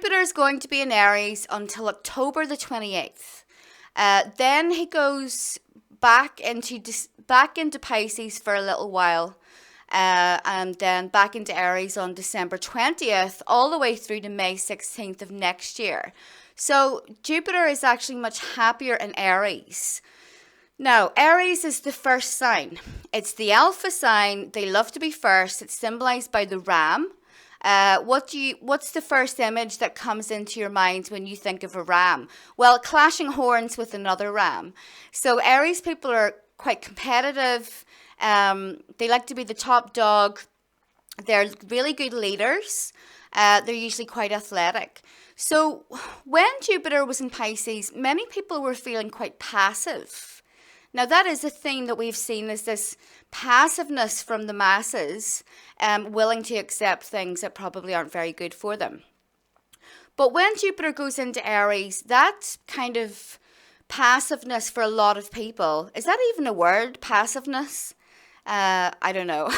Jupiter is going to be in Aries until October the 28th. Then he goes back into Pisces for a little while. And then back into Aries on December 20th, all the way through to May 16th of next year. So Jupiter is actually much happier in Aries. Now, Aries is the first sign. It's the alpha sign. They love to be first. It's symbolized by the ram. What's the first image that comes into your mind when you think of a ram? Well, clashing horns with another ram. So Aries people are quite competitive. They like to be the top dog. They're really good leaders. They're usually quite athletic. So when Jupiter was in Pisces, many people were feeling quite passive. Now that is a theme that we've seen, is this passiveness from the masses, willing to accept things that probably aren't very good for them. But when Jupiter goes into Aries, that kind of passiveness for a lot of people, is that even a word, passiveness? I don't know.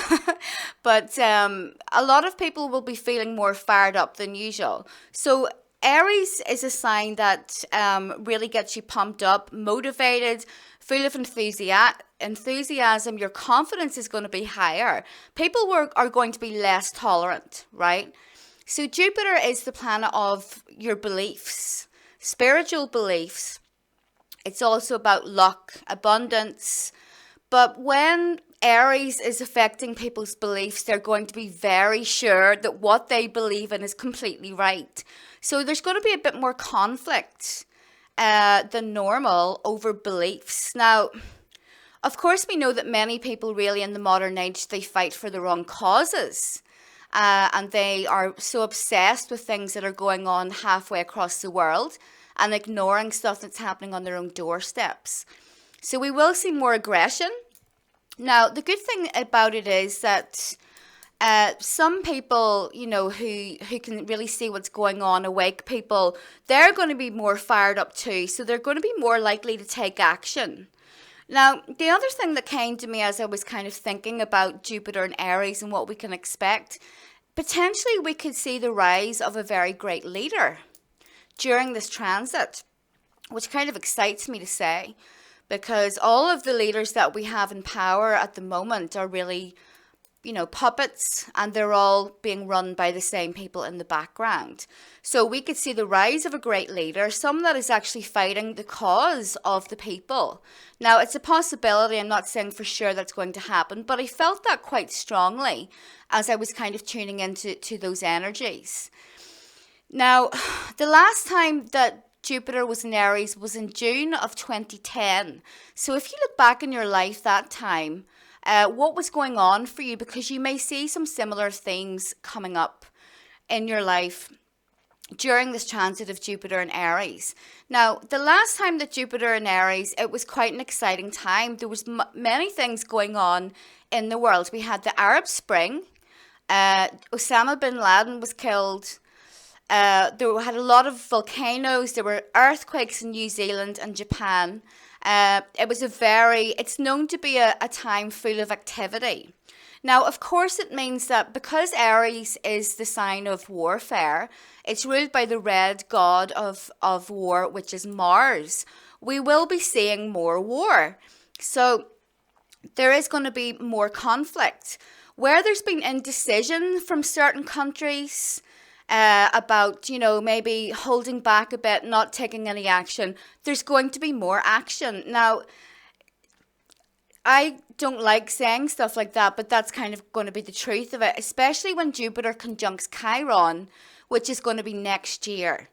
But a lot of people will be feeling more fired up than usual. So Aries is a sign that really gets you pumped up, motivated, full of enthusiasm. Your confidence is going to be higher. People are going to be less tolerant, right? So Jupiter is the planet of your beliefs, spiritual beliefs. It's also about luck, abundance. But when Aries is affecting people's beliefs, they're going to be very sure that what they believe in is completely right. So there's going to be a bit more conflict than normal over beliefs. Now, of course, we know that many people really in the modern age, they fight for the wrong causes. And they are so obsessed with things that are going on halfway across the world and ignoring stuff that's happening on their own doorsteps. So we will see more aggression. Now, the good thing about it is that some people, who can really see what's going on, awake people, they're going to be more fired up too. So they're going to be more likely to take action. Now, the other thing that came to me as I was kind of thinking about Jupiter and Aries and what we can expect, potentially we could see the rise of a very great leader during this transit, which kind of excites me to say, because all of the leaders that we have in power at the moment are really, puppets, and they're all being run by the same people in the background. So we could see the rise of a great leader, someone that is actually fighting the cause of the people. Now, it's a possibility. I'm not saying for sure that's going to happen, but I felt that quite strongly as I was kind of tuning into those energies. Now, the last time that Jupiter was in Aries was in June of 2010. So if you look back in your life that time, what was going on for you? Because you may see some similar themes coming up in your life during this transit of Jupiter in Aries. Now, the last time that Jupiter in Aries, it was quite an exciting time. There was many things going on in the world. We had the Arab Spring. Osama bin Laden was killed. There had a lot of volcanoes. There were earthquakes in New Zealand and Japan. It's known to be a time full of activity. Now, of course, it means that because Aries is the sign of warfare, it's ruled by the red god of war, which is Mars. We will be seeing more war. So there is going to be more conflict. Where there's been indecision from certain countries, about, maybe holding back a bit, not taking any action, there's going to be more action. Now, I don't like saying stuff like that, but that's kind of going to be the truth of it, especially when Jupiter conjuncts Chiron, which is going to be next year.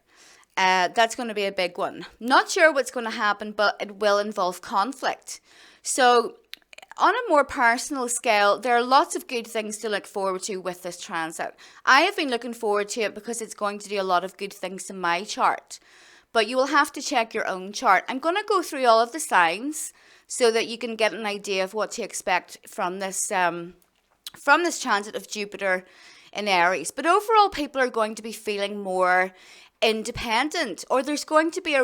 That's going to be a big one. Not sure what's going to happen, but it will involve conflict. So on a more personal scale, there are lots of good things to look forward to with this transit. I have been looking forward to it because it's going to do a lot of good things to my chart. But you will have to check your own chart. I'm going to go through all of the signs so that you can get an idea of what to expect from this transit of Jupiter in Aries. But overall, people are going to be feeling more independent, or there's going to be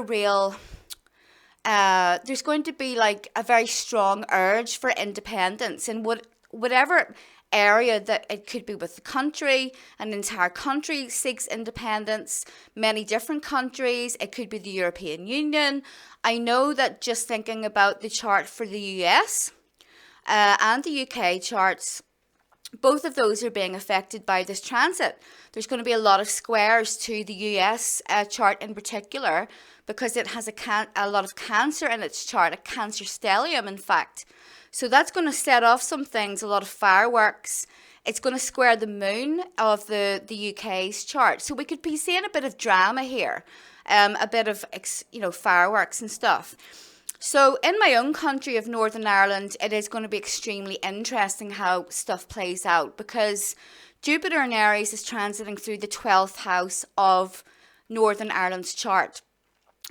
like a very strong urge for independence in whatever area that it could be with the country. An entire country seeks independence, many different countries. It could be the European Union. I know that just thinking about the chart for the US and the UK charts, both of those are being affected by this transit. There's going to be a lot of squares to the US chart in particular, because it has a lot of Cancer in its chart, a Cancer stellium, in fact. So that's going to set off some things, a lot of fireworks. It's going to square the moon of the UK's chart. So we could be seeing a bit of drama here, a bit of fireworks and stuff. So in my own country of Northern Ireland, it is going to be extremely interesting how stuff plays out, because Jupiter in Aries is transiting through the 12th house of Northern Ireland's chart.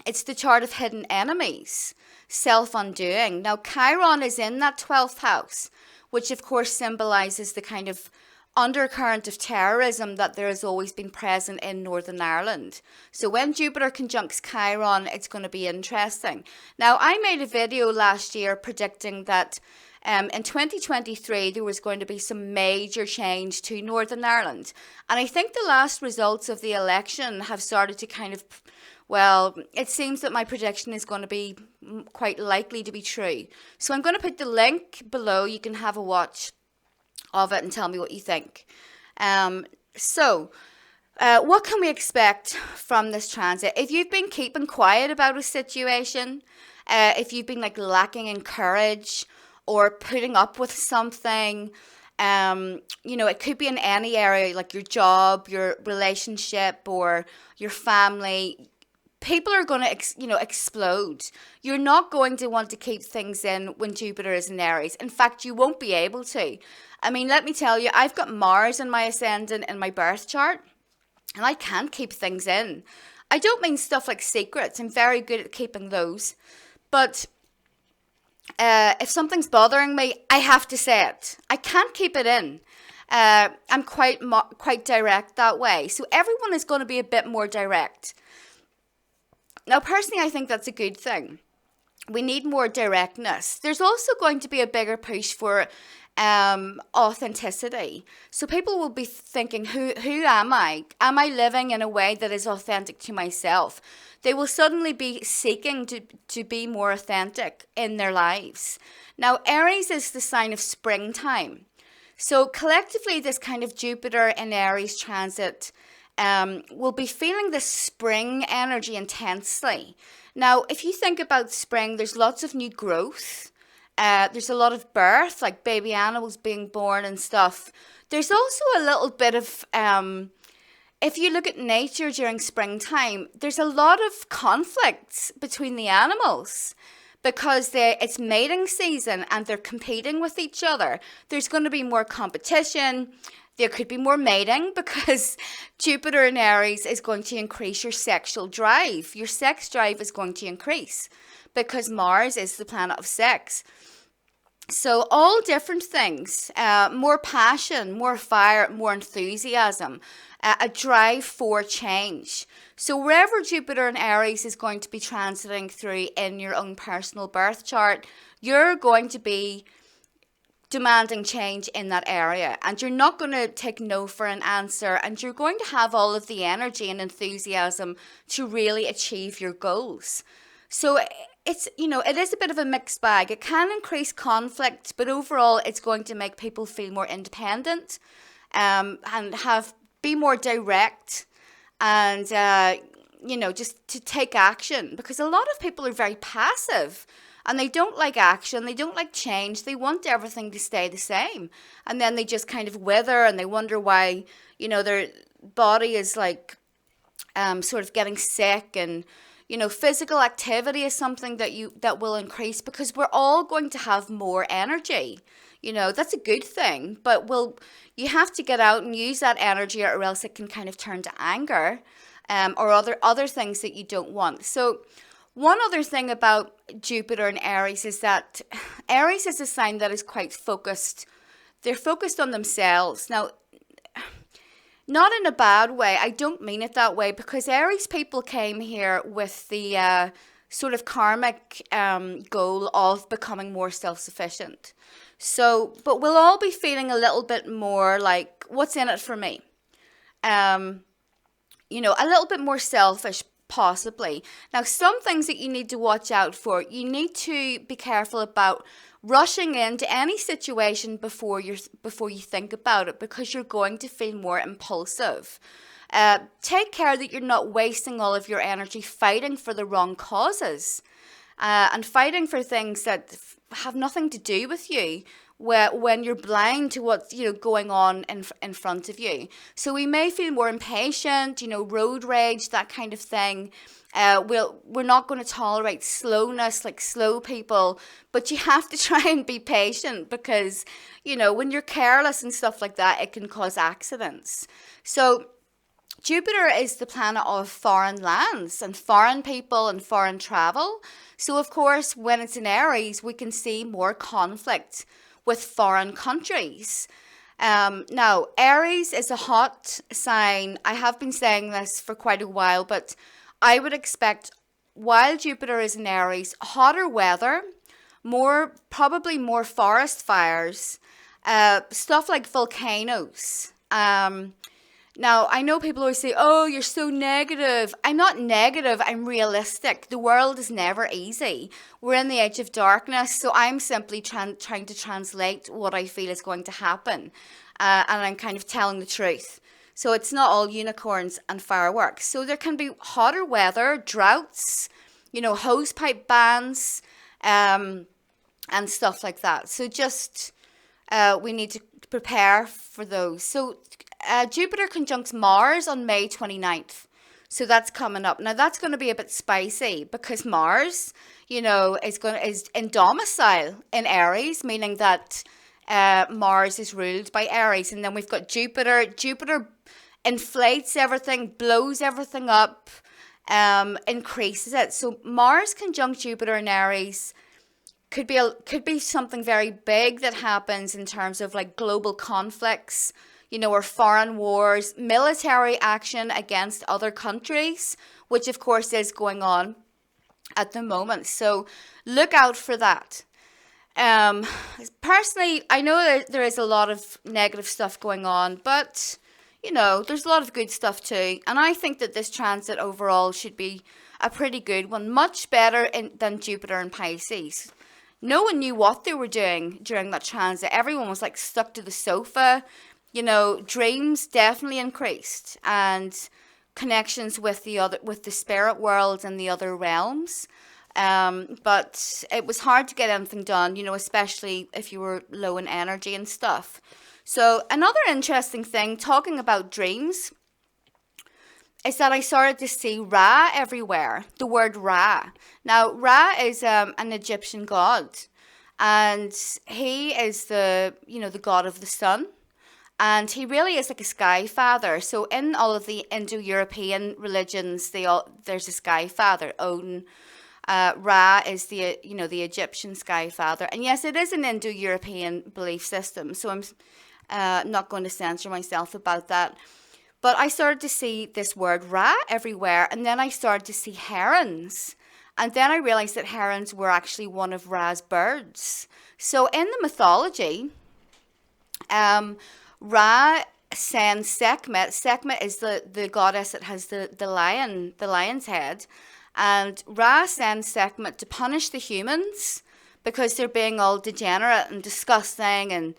It's the chart of hidden enemies, self-undoing. Now, Chiron is in that 12th house, which of course symbolizes the kind of undercurrent of terrorism that there has always been present in Northern Ireland. So when Jupiter conjuncts Chiron, it's going to be interesting. Now, I made a video last year predicting that in 2023 there was going to be some major change to Northern Ireland. And I think the last results of the election have started to kind of, well, it seems that my prediction is going to be quite likely to be true. So I'm going to put the link below. You can have a watch of it and tell me what you think. What can we expect from this transit? If you've been keeping quiet about a situation, if you've been lacking in courage or putting up with something, it could be in any area, like your job, your relationship, or your family. People are going to, explode. You're not going to want to keep things in when Jupiter is in Aries. In fact, you won't be able to. I mean, let me tell you, I've got Mars in my ascendant in my birth chart, and I can't keep things in. I don't mean stuff like secrets. I'm very good at keeping those. But if something's bothering me, I have to say it. I can't keep it in. I'm quite direct that way. So everyone is going to be a bit more direct. Now, personally, I think that's a good thing. We need more directness. There's also going to be a bigger push for authenticity. So people will be thinking, who am I? Am I living in a way that is authentic to myself? They will suddenly be seeking to be more authentic in their lives. Now, Aries is the sign of springtime. So collectively, this kind of Jupiter in Aries transit will be feeling the spring energy intensely. Now, if you think about spring, there's lots of new growth. There's a lot of birth, like baby animals being born and stuff. There's also a little bit of, if you look at nature during springtime, there's a lot of conflicts between the animals, because it's mating season and they're competing with each other. There's going to be more competition. There could be more mating, because Jupiter in Aries is going to increase your sexual drive. Your sex drive is going to increase because Mars is the planet of sex. So all different things, more passion, more fire, more enthusiasm, a drive for change. So wherever Jupiter in Aries is going to be transiting through in your own personal birth chart, you're going to be demanding change in that area, and you're not going to take no for an answer, and you're going to have all of the energy and enthusiasm to really achieve your goals. So it is a bit of a mixed bag. It can increase conflict, but overall it's going to make people feel more independent, and be more direct, and just to take action, because a lot of people are very passive. And they don't like action, they don't like change, they want everything to stay the same. And then they just kind of wither, and they wonder why, their body is sort of getting sick. And, physical activity is something that will increase, because we're all going to have more energy. That's a good thing, but you have to get out and use that energy, or else it can kind of turn to anger, or other things that you don't want. So one other thing about Jupiter and Aries is that Aries is a sign that is quite focused. They're focused on themselves. Now, not in a bad way. I don't mean it that way, because Aries people came here with the sort of karmic goal of becoming more self-sufficient. So, but we'll all be feeling a little bit more like, what's in it for me? Um, a little bit more selfish, possibly. Now, some things that you need to watch out for. You need to be careful about rushing into any situation before you think about it, because you're going to feel more impulsive. Take care that you're not wasting all of your energy fighting for the wrong causes, and fighting for things that have nothing to do with you, when you're blind to what's going on in front of you. So we may feel more impatient, road rage, that kind of thing. We're not going to tolerate slowness, like slow people, but you have to try and be patient, because when you're careless and stuff like that, it can cause accidents. So Jupiter is the planet of foreign lands and foreign people and foreign travel. So, of course, when it's in Aries, we can see more conflict with foreign countries. Now, Aries is a hot sign. I have been saying this for quite a while, but I would expect, while Jupiter is in Aries, hotter weather, probably more forest fires, stuff like volcanoes. Now, I know people always say, oh, you're so negative. I'm not negative, I'm realistic. The world is never easy. We're in the age of darkness, so I'm simply trying to translate what I feel is going to happen. And I'm kind of telling the truth. So it's not all unicorns and fireworks. So there can be hotter weather, droughts, hosepipe bans, and stuff like that. So just we need to prepare for those. So Jupiter conjuncts Mars on May 29th. So that's coming up. Now that's going to be a bit spicy, because Mars, is in domicile in Aries, meaning that Mars is ruled by Aries. And then we've got Jupiter. Jupiter inflates everything, blows everything up, increases it. So Mars conjunct Jupiter in Aries could be something very big that happens in terms of like global conflicts, or foreign wars, military action against other countries, which of course is going on at the moment. So look out for that. Personally, I know there is a lot of negative stuff going on, but there's a lot of good stuff too. And I think that this transit overall should be a pretty good one, much better than Jupiter and Pisces. No one knew what they were doing during that transit. Everyone was like stuck to the sofa. Dreams definitely increased, and connections with the spirit world and the other realms. But it was hard to get anything done, especially if you were low in energy and stuff. So another interesting thing, talking about dreams, is that I started to see Ra everywhere. The word Ra. Now, Ra is an Egyptian god, and he is the god of the sun. And he really is like a sky father. So in all of the Indo-European religions, there's a sky father. Odin, Ra is the Egyptian sky father. And yes, it is an Indo-European belief system. So I'm not going to censor myself about that. But I started to see this word Ra everywhere. And then I started to see herons. And then I realized that herons were actually one of Ra's birds. So in the mythology, Ra sends Sekhmet. Sekhmet is the goddess that has the lion's head. And Ra sends Sekhmet to punish the humans because they're being all degenerate and disgusting, and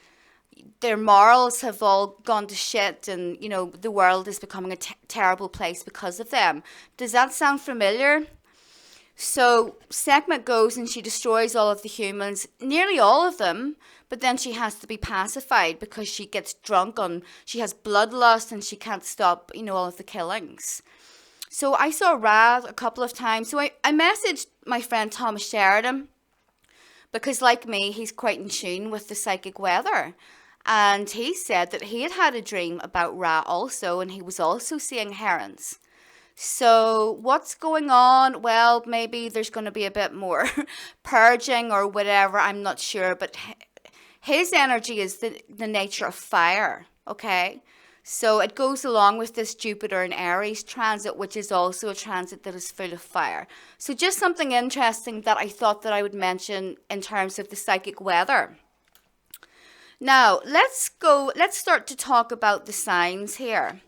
their morals have all gone to shit, and the world is becoming a terrible place because of them. Does that sound familiar? So Sekhmet goes and she destroys all of the humans, nearly all of them, but then she has to be pacified because she gets drunk she has bloodlust and she can't stop, all of the killings. So I saw Ra a couple of times. So I messaged my friend Thomas Sheridan, because like me, he's quite in tune with the psychic weather. And he said that he had a dream about Ra also, and he was also seeing herons. So what's going on? Well, maybe there's going to be a bit more purging or whatever. I'm not sure. But his energy is the nature of fire. Okay. So it goes along with this Jupiter and Aries transit, which is also a transit that is full of fire. So just something interesting that I thought that I would mention in terms of the psychic weather. Now, let's start to talk about the signs here.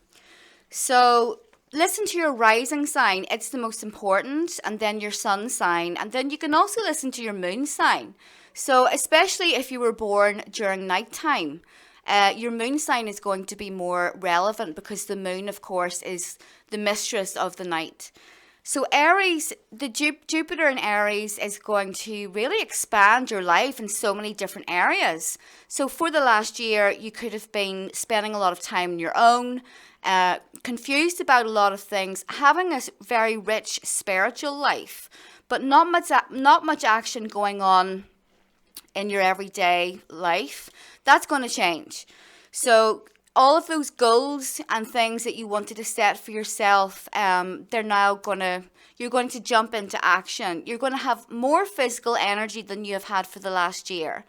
So listen to your rising sign. It's the most important, and then your sun sign, and then you can also listen to your moon sign. So especially if you were born during nighttime, your moon sign is going to be more relevant because the moon, of course, is the mistress of the night. So Aries, the Jupiter in Aries is going to really expand your life in so many different areas. So for the last year, you could have been spending a lot of time on your own, confused about a lot of things, having a very rich spiritual life, but not much action going on in your everyday life. That's going to change. So all of those goals and things that you wanted to set for yourself, you're going to jump into action. You're going to have more physical energy than you have had for the last year.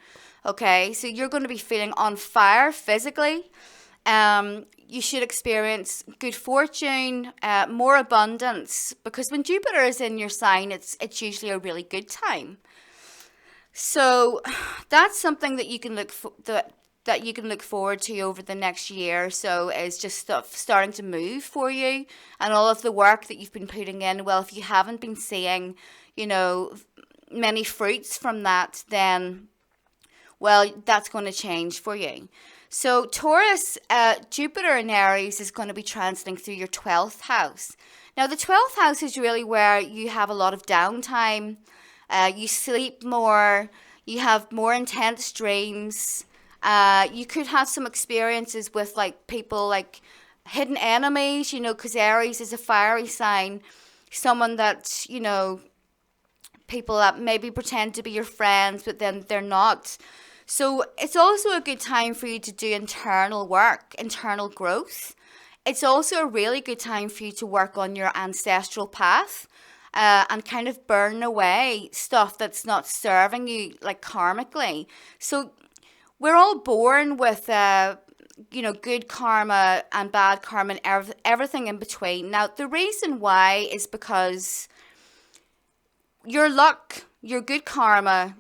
Okay, so you're going to be feeling on fire physically. You should experience good fortune, more abundance, because when Jupiter is in your sign, it's usually a really good time. So that's something that you can that you can look forward to over the next year or so, is just stuff starting to move for you, and all of the work that you've been putting in. Well, if you haven't been seeing, many fruits from that, then, well, that's going to change for you. So Taurus, Jupiter in Aries is going to be transiting through your 12th house. Now, the 12th house is really where you have a lot of downtime. You sleep more. You have more intense dreams. You could have some experiences with people like hidden enemies, because Aries is a fiery sign. Someone that, people that maybe pretend to be your friends, but then they're not. So it's also a good time for you to do internal work, internal growth. It's also a really good time for you to work on your ancestral path, and kind of burn away stuff that's not serving you, like karmically. So we're all born with, good karma and bad karma and everything in between. Now, the reason why is because your luck, your good karma,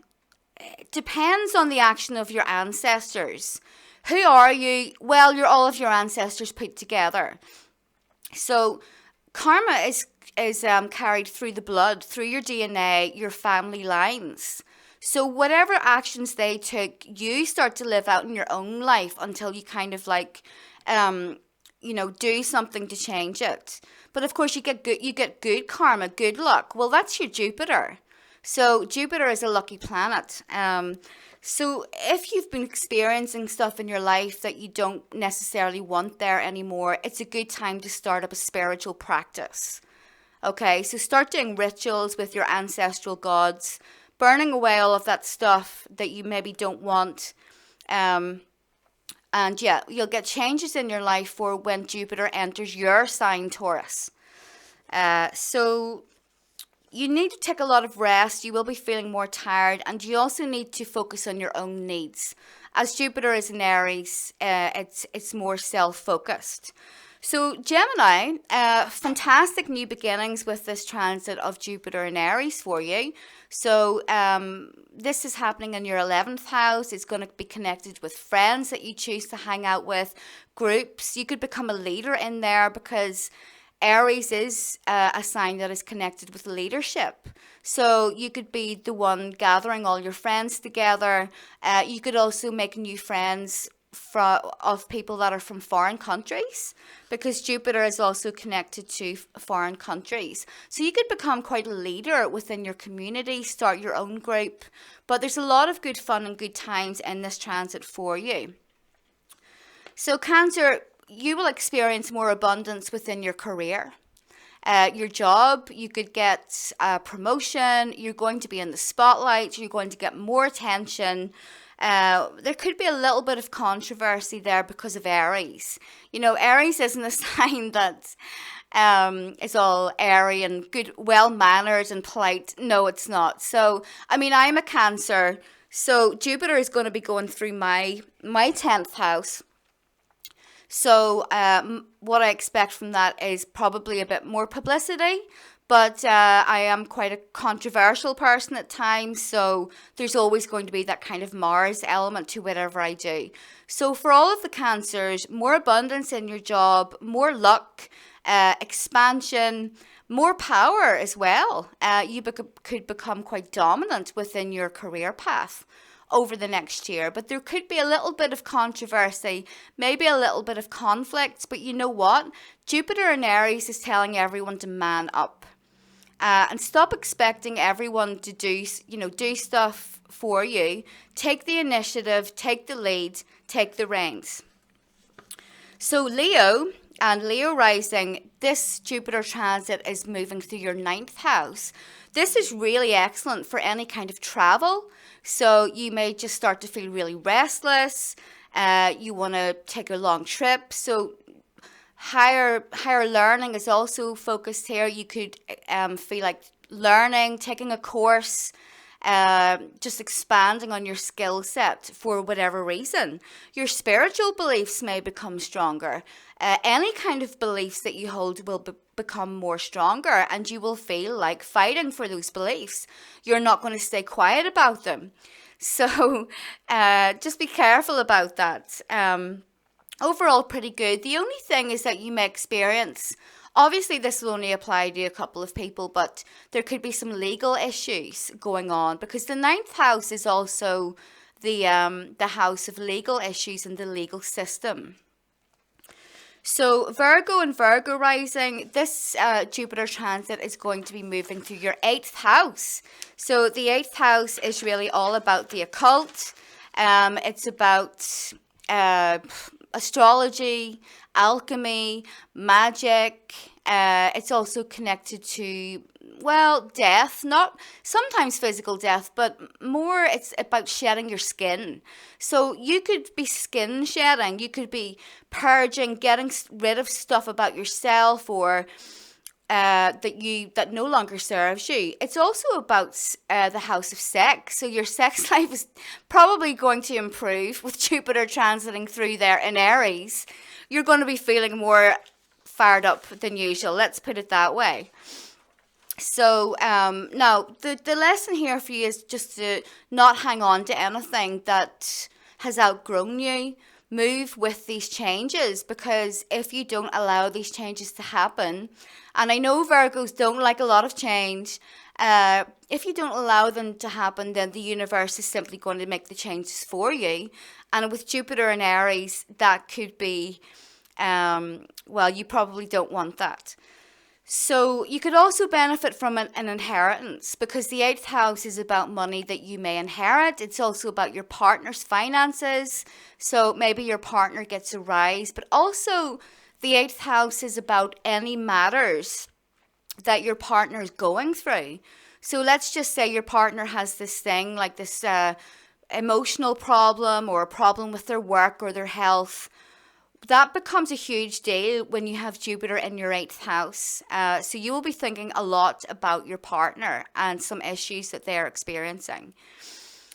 depends on the action of your ancestors. Who are you? Well, you're all of your ancestors put together. So karma is carried through the blood, through your DNA, your family lines. So whatever actions they took, you start to live out in your own life until you kind of do something to change it. But of course, you get good karma, good luck. Well, that's your Jupiter. So Jupiter is a lucky planet. So if you've been experiencing stuff in your life that you don't necessarily want there anymore, it's a good time to start up a spiritual practice. Okay, so start doing rituals with your ancestral gods, burning away all of that stuff that you maybe don't want. And yeah, you'll get changes in your life for when Jupiter enters your sign, Taurus. So you need to take a lot of rest. You will be feeling more tired, and you also need to focus on your own needs. As Jupiter is in Aries, it's more self-focused. So Gemini, fantastic new beginnings with this transit of Jupiter in Aries for you. So this is happening in your 11th house. It's going to be connected with friends that you choose to hang out with, groups. You could become a leader in there because Aries is a sign that is connected with leadership. So you could be the one gathering all your friends together. You could also make new friends of people that are from foreign countries, because Jupiter is also connected to foreign countries. So you could become quite a leader within your community, start your own group. But there's a lot of good fun and good times in this transit for you. So Cancer, you will experience more abundance within your career. Your job, you could get a promotion, you're going to be in the spotlight, you're going to get more attention. There could be a little bit of controversy there because of Aries. Aries isn't a sign that is all airy and good, well-mannered and polite. No, it's not. So, I'm a Cancer, so Jupiter is going to be going through my 10th house. So what I expect from that is probably a bit more publicity. But I am quite a controversial person at times, so there's always going to be that kind of Mars element to whatever I do. So for all of the cancers, more abundance in your job, more luck, expansion, more power as well. Could become quite dominant within your career path over the next year. But there could be a little bit of controversy, maybe a little bit of conflict. But you know what? Jupiter in Aries is telling everyone to man up. And stop expecting everyone to do stuff for you. Take the initiative, take the lead, take the reins. So Leo and Leo rising, this Jupiter transit is moving through your ninth house. This is really excellent for any kind of travel. So you may just start to feel really restless. You want to take a long trip. So higher learning is also focused here. You could feel like learning, taking a course, just expanding on your skill set for whatever reason. Your spiritual beliefs may become stronger. Any kind of beliefs that you hold will become more stronger, and you will feel like fighting for those beliefs. You're not going to stay quiet about them. So just be careful about that. Overall, pretty good. The only thing is that you may experience, obviously this will only apply to a couple of people, but there could be some legal issues going on, because the ninth house is also the house of legal issues in the legal system. So Virgo and Virgo rising, this Jupiter transit is going to be moving through your 8th house. So the 8th house is really all about the occult. It's about astrology, alchemy, magic. It's also connected to, well, death, not sometimes physical death, but more it's about shedding your skin. So you could be skin shedding, you could be purging, getting rid of stuff about yourself, or that no longer serves you. It's also about the house of sex. So your sex life is probably going to improve with Jupiter transiting through there in Aries. You're going to be feeling more fired up than usual. Let's put it that way. So now the lesson here for you is just to not hang on to anything that has outgrown you. Move with these changes, because if you don't allow these changes to happen, and I know Virgos don't like a lot of change, if you don't allow them to happen, then the universe is simply going to make the changes for you. And with Jupiter in Aries, that could be, well, you probably don't want that. So you could also benefit from an inheritance, because the 8th house is about money that you may inherit. It's also about your partner's finances. So maybe your partner gets a rise, but also the 8th house is about any matters that your partner is going through. So let's just say your partner has this thing, like this emotional problem, or a problem with their work or their health. That becomes a huge deal when you have Jupiter in your 8th house. So you will be thinking a lot about your partner and some issues that they're experiencing.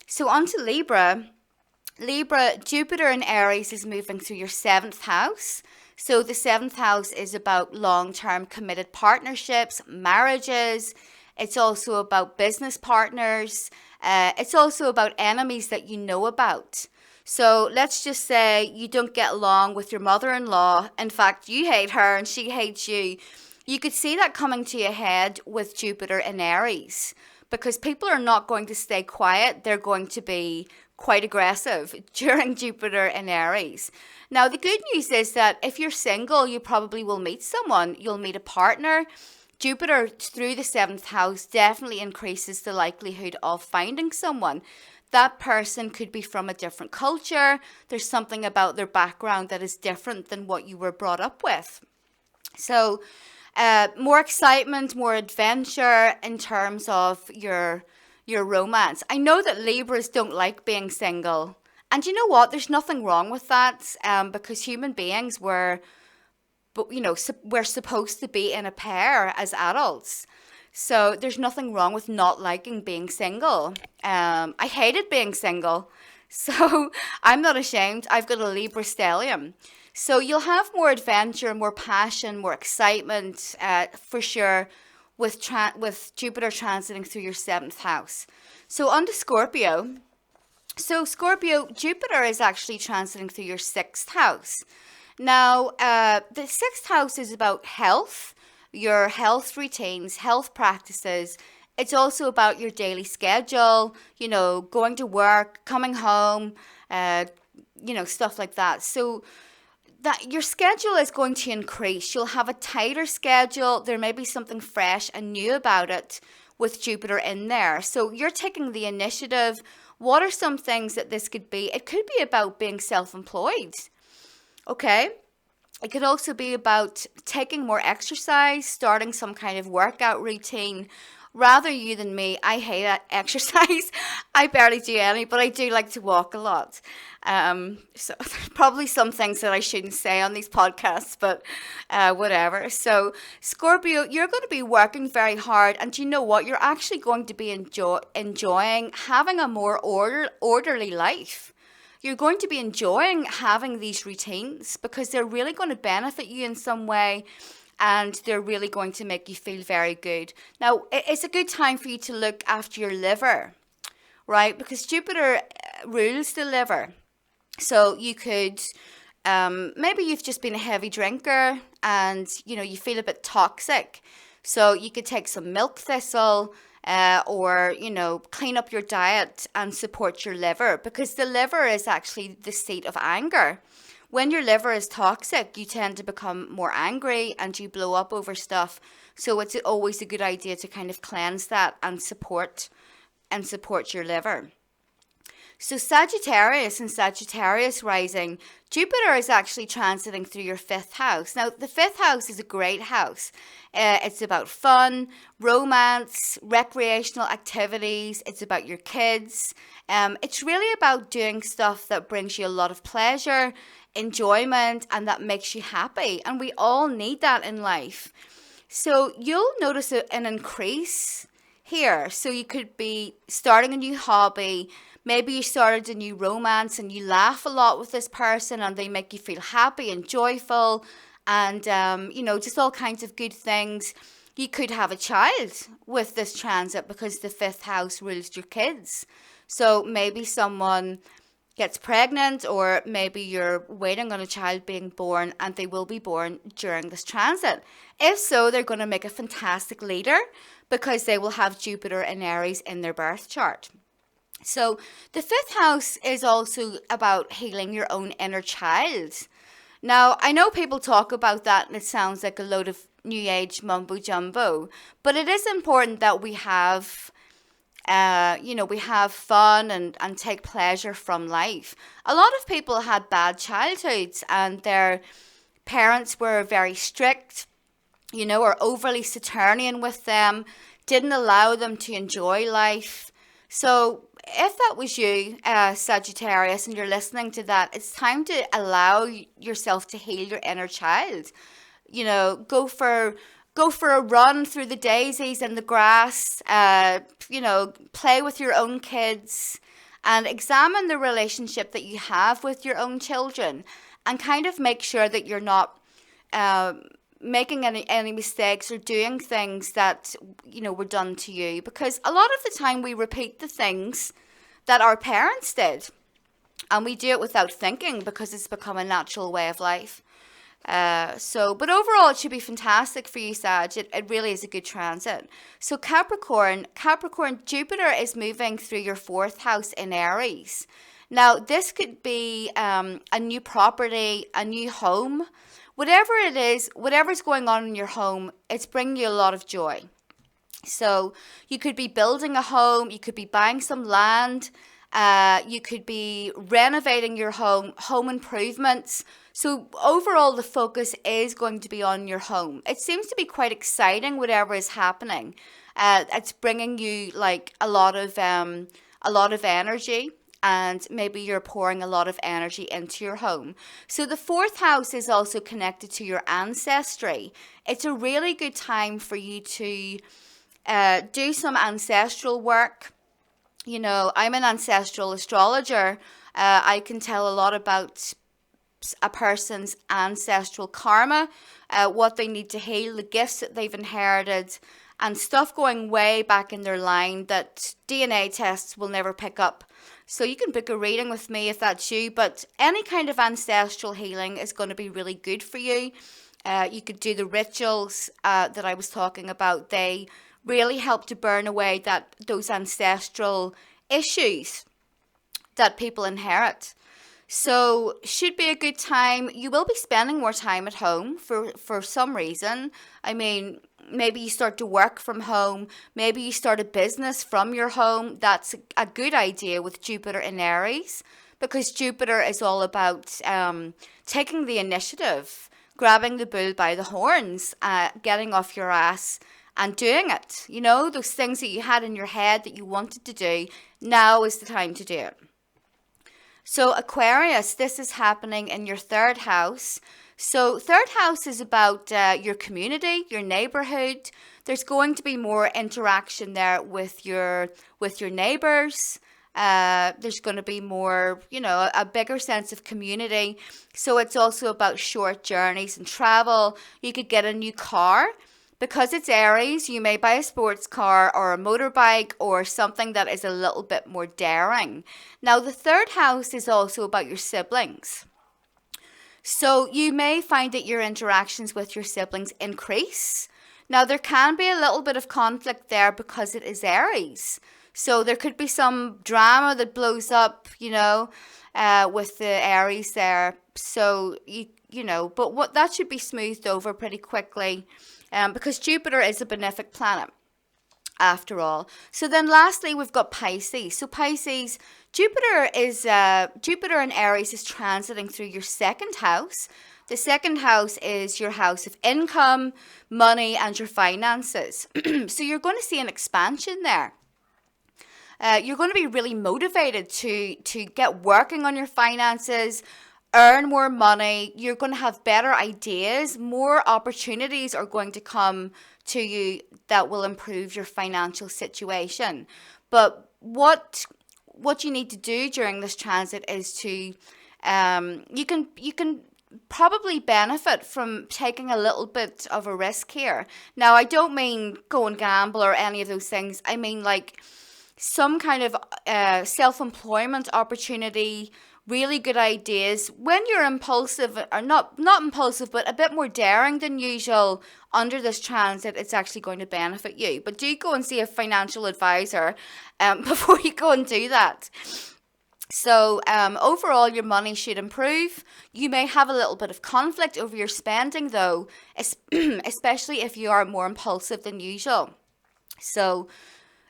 So on to Libra. Libra, Jupiter in Aries is moving through your 7th house. So the 7th house is about long-term committed partnerships, marriages. It's also about business partners. It's also about enemies that you know about. So let's just say you don't get along with your mother-in-law. In fact, you hate her and she hates you. You could see that coming to your head with Jupiter in Aries, because people are not going to stay quiet. They're going to be quite aggressive during Jupiter in Aries. Now, the good news is that if you're single, you probably will meet someone. You'll meet a partner. Jupiter through the 7th house definitely increases the likelihood of finding someone. That person could be from a different culture. There's something about their background that is different than what you were brought up with. So more excitement, more adventure in terms of your romance. I know that Libras don't like being single. And you know what? There's nothing wrong with that, because human beings we're supposed to be in a pair as adults. So there's nothing wrong with not liking being single. I hated being single, so I'm not ashamed. I've got a Libra stellium. So you'll have more adventure, more passion, more excitement, for sure, with Jupiter transiting through your seventh house. So on to Scorpio. So Scorpio, Jupiter is actually transiting through your sixth house. Now, the sixth house is about health, your health routines, health practices. It's also about your daily schedule, going to work, coming home, uh, stuff like that. So that your schedule is going to increase. You'll have a tighter schedule. There may be something fresh and new about it with Jupiter in there. So you're taking the initiative. What are some things that this could be? It could be about being self-employed. Okay. It could also be about taking more exercise, starting some kind of workout routine. Rather you than me, I hate exercise. I barely do any, but I do like to walk a lot. So probably some things that I shouldn't say on these podcasts, but whatever. So Scorpio, you're going to be working very hard, and do you know what? You're actually going to be enjoying having a more orderly life. You're going to be enjoying having these routines because they're really going to benefit you in some way, and they're really going to make you feel very good. Now, it's a good time for you to look after your liver, right? Because Jupiter rules the liver. So you could, maybe you've just been a heavy drinker and, you feel a bit toxic. So you could take some milk thistle, or, clean up your diet and support your liver, because the liver is actually the seat of anger. When your liver is toxic, you tend to become more angry and you blow up over stuff. So it's always a good idea to kind of cleanse that and support your liver. So Sagittarius and Sagittarius rising, Jupiter is actually transiting through your fifth house. Now, the fifth house is a great house. It's about fun, romance, recreational activities. It's about your kids. It's really about doing stuff that brings you a lot of pleasure, enjoyment, and that makes you happy. And we all need that in life. So you'll notice an increase here. So you could be starting a new hobby. Maybe you started a new romance and you laugh a lot with this person and they make you feel happy and joyful and, just all kinds of good things. You could have a child with this transit because the fifth house rules your kids. So maybe someone gets pregnant, or maybe you're waiting on a child being born and they will be born during this transit. If so, they're going to make a fantastic leader because they will have Jupiter and Aries in their birth chart. So the fifth house is also about healing your own inner child. Now, I know people talk about that and it sounds like a load of new age mumbo jumbo, but it is important that we have we have fun and take pleasure from life. A lot of people had bad childhoods and their parents were very strict, or overly Saturnian with them, didn't allow them to enjoy life. So if that was you, Sagittarius, and you're listening to that, it's time to allow yourself to heal your inner child. Go for a run through the daisies and the grass. Play with your own kids, and examine the relationship that you have with your own children, and kind of make sure that you're not making any mistakes or doing things that were done to you, because a lot of the time we repeat the things that our parents did, and we do it without thinking because it's become a natural way of life. But overall it should be fantastic for you, Sag. It really is a good transit. So Capricorn, Jupiter is moving through your fourth house in Aries. Now this could be a new property, a new home. Whatever it is, whatever's going on in your home, it's bringing you a lot of joy. So you could be building a home, you could be buying some land, you could be renovating your home improvements. So overall, the focus is going to be on your home. It seems to be quite exciting, whatever is happening. It's bringing you like a lot of energy. And maybe you're pouring a lot of energy into your home. So the fourth house is also connected to your ancestry. It's a really good time for you to do some ancestral work. I'm an ancestral astrologer. I can tell a lot about a person's ancestral karma, what they need to heal, the gifts that they've inherited, and stuff going way back in their line that DNA tests will never pick up. So you can book a reading with me if that's you, but any kind of ancestral healing is going to be really good for you. You could do the rituals that I was talking about. They really help to burn away those ancestral issues that people inherit. So should be a good time. You will be spending more time at home for some reason. I mean, maybe you start to work from home. Maybe you start a business from your home. That's a good idea with Jupiter in Aries, because Jupiter is all about taking the initiative, grabbing the bull by the horns, getting off your ass and doing it. You know, those things that you had in your head that you wanted to do, now is the time to do it. So Aquarius, this is happening in your third house. So third house is about your community, your neighborhood. There's going to be more interaction there with your neighbors. There's going to be more, a bigger sense of community. So it's also about short journeys and travel. You could get a new car. Because it's Aries, you may buy a sports car or a motorbike or something that is a little bit more daring. Now, the third house is also about your siblings. So you may find that your interactions with your siblings increase. Now, there can be a little bit of conflict there because it is Aries. So there could be some drama that blows up, with the Aries there. So, but that should be smoothed over pretty quickly. Because Jupiter is a benefic planet, after all. So then lastly, we've got Pisces. So Pisces, Jupiter in Aries is transiting through your second house. The second house is your house of income, money, and your finances. So you're going to see an expansion there. You're going to be really motivated to get working on your finances, earn more money. You're going to have better ideas. More opportunities are going to come to you that will improve your financial situation. But what you need to do during this transit is to you can probably benefit from taking a little bit of a risk here. Now, I don't mean go and gamble or any of those things. I mean like some kind of self-employment opportunity, really good ideas. When you're impulsive, or not impulsive, but a bit more daring than usual under this transit, it's actually going to benefit you. But do go and see a financial advisor before you go and do that. So overall, your money should improve. You may have a little bit of conflict over your spending, though, especially if you are more impulsive than usual. So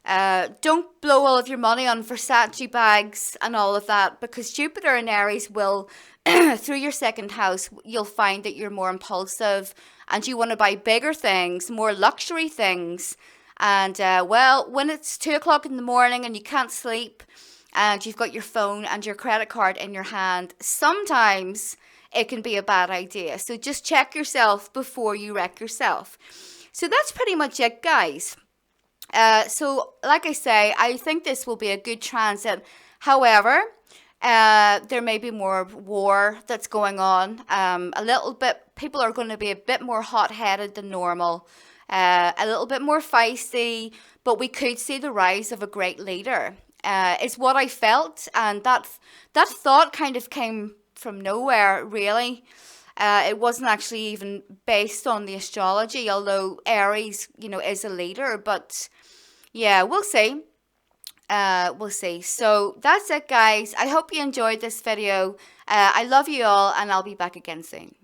don't blow all of your money on Versace bags and all of that, because Jupiter in Aries will, through your second house, you'll find that you're more impulsive and you want to buy bigger things, more luxury things. And when it's 2:00 in the morning and you can't sleep and you've got your phone and your credit card in your hand, sometimes it can be a bad idea. So just check yourself before you wreck yourself. So that's pretty much it, guys. So like I say, I think this will be a good transit. However, there may be more war that's going on. A little bit, people are going to be a bit more hot-headed than normal, a little bit more feisty, but we could see the rise of a great leader. Is what I felt, and that thought kind of came from nowhere, really. It wasn't actually even based on the astrology, although Aries, is a leader. But yeah, we'll see. We'll see. So that's it, guys. I hope you enjoyed this video. I love you all, and I'll be back again soon.